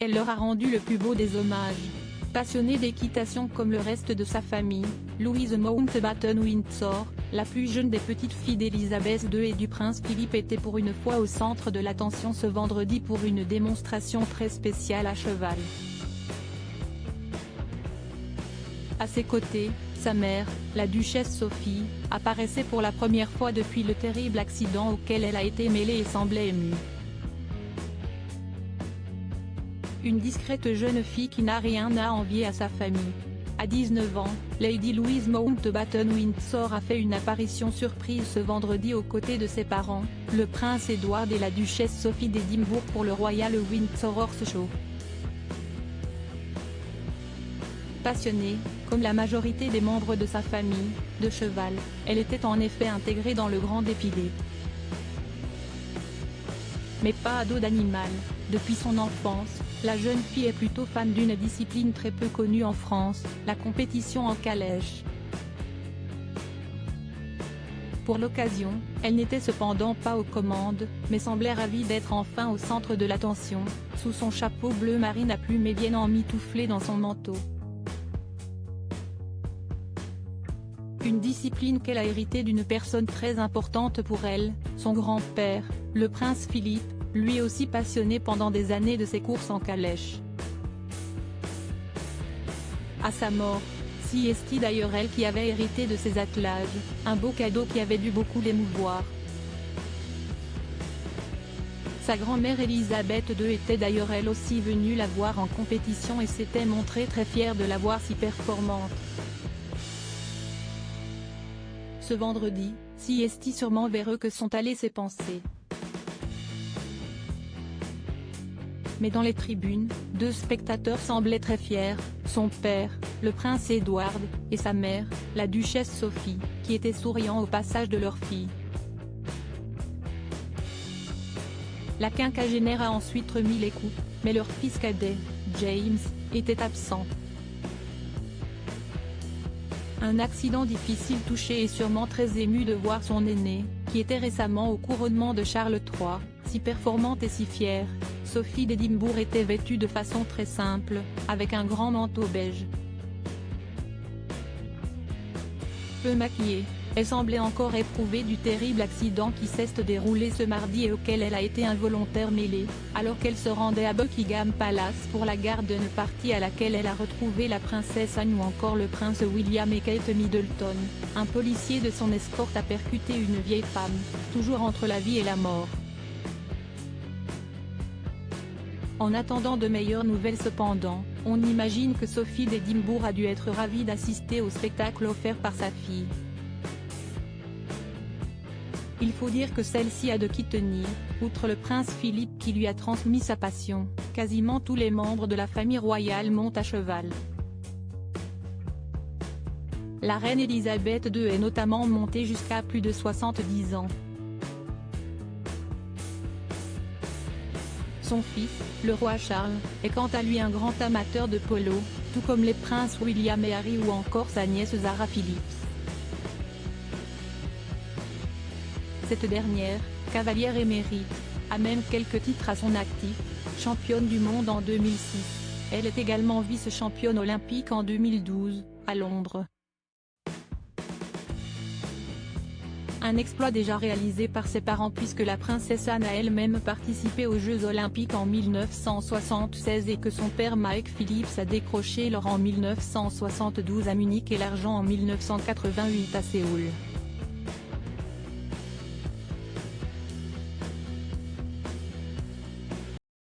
elle leur a rendu le plus beau des hommages. Passionnée d'équitation comme le reste de sa famille, Louise Mountbatten-Windsor, la plus jeune des petites filles d'Élisabeth II et du prince Philippe, était pour une fois au centre de l'attention ce vendredi pour une démonstration très spéciale à cheval. À ses côtés, sa mère, la duchesse Sophie, apparaissait pour la première fois depuis le terrible accident auquel elle a été mêlée et semblait émue. Une discrète jeune fille qui n'a rien à envier à sa famille. À 19 ans, Lady Louise Mountbatten-Windsor a fait une apparition surprise ce vendredi aux côtés de ses parents, le prince Edward et la duchesse Sophie d'Édimbourg pour le Royal Windsor Horse Show. Passionnée, comme la majorité des membres de sa famille, de cheval, elle était en effet intégrée dans le grand défilé. Mais pas à dos d'animal. Depuis son enfance, la jeune fille est plutôt fan d'une discipline très peu connue en France, la compétition en calèche. Pour l'occasion, elle n'était cependant pas aux commandes, mais semblait ravie d'être enfin au centre de l'attention, sous son chapeau bleu marine à plumes et bien emmitouflée dans son manteau. Une discipline qu'elle a héritée d'une personne très importante pour elle, son grand-père, le prince Philippe, lui aussi passionné pendant des années de ses courses en calèche. À sa mort, si est d'ailleurs elle qui avait hérité de ses attelages, un beau cadeau qui avait dû beaucoup l'émouvoir. Sa grand-mère Élisabeth II était d'ailleurs elle aussi venue la voir en compétition et s'était montrée très fière de la voir si performante. Ce vendredi, si est sûrement vers eux que sont allées ses pensées. Mais dans les tribunes, deux spectateurs semblaient très fiers, son père, le prince Edward, et sa mère, la duchesse Sophie, qui étaient souriants au passage de leur fille. La quinquagénaire a ensuite remis les coups, mais leur fils cadet, James, était absent. Un accident difficile touché et sûrement très ému de voir son aîné, qui était récemment au couronnement de Charles III, si performante et si fière. Sophie d'Édimbourg était vêtue de façon très simple, avec un grand manteau beige. Peu maquillée, elle semblait encore éprouvée du terrible accident qui s'est déroulé ce mardi et auquel elle a été involontaire mêlée, alors qu'elle se rendait à Buckingham Palace pour la garde d'une partie à laquelle elle a retrouvé la princesse Anne ou encore le prince William et Kate Middleton. Un policier de son escorte a percuté une vieille femme, toujours entre la vie et la mort. En attendant de meilleures nouvelles cependant, on imagine que Sophie d'Édimbourg a dû être ravie d'assister au spectacle offert par sa fille. Il faut dire que celle-ci a de qui tenir, outre le prince Philippe qui lui a transmis sa passion, quasiment tous les membres de la famille royale montent à cheval. La reine Élisabeth II est notamment montée jusqu'à plus de 70 ans. Son fils, le roi Charles, est quant à lui un grand amateur de polo, tout comme les princes William et Harry ou encore sa nièce Zara Phillips. Cette dernière, cavalière émérite, a même quelques titres à son actif, championne du monde en 2006. Elle est également vice-championne olympique en 2012, à Londres. Un exploit déjà réalisé par ses parents puisque la princesse Anne a elle-même participé aux Jeux Olympiques en 1976 et que son père Mike Phillips a décroché l'or en 1972 à Munich et l'argent en 1988 à Séoul.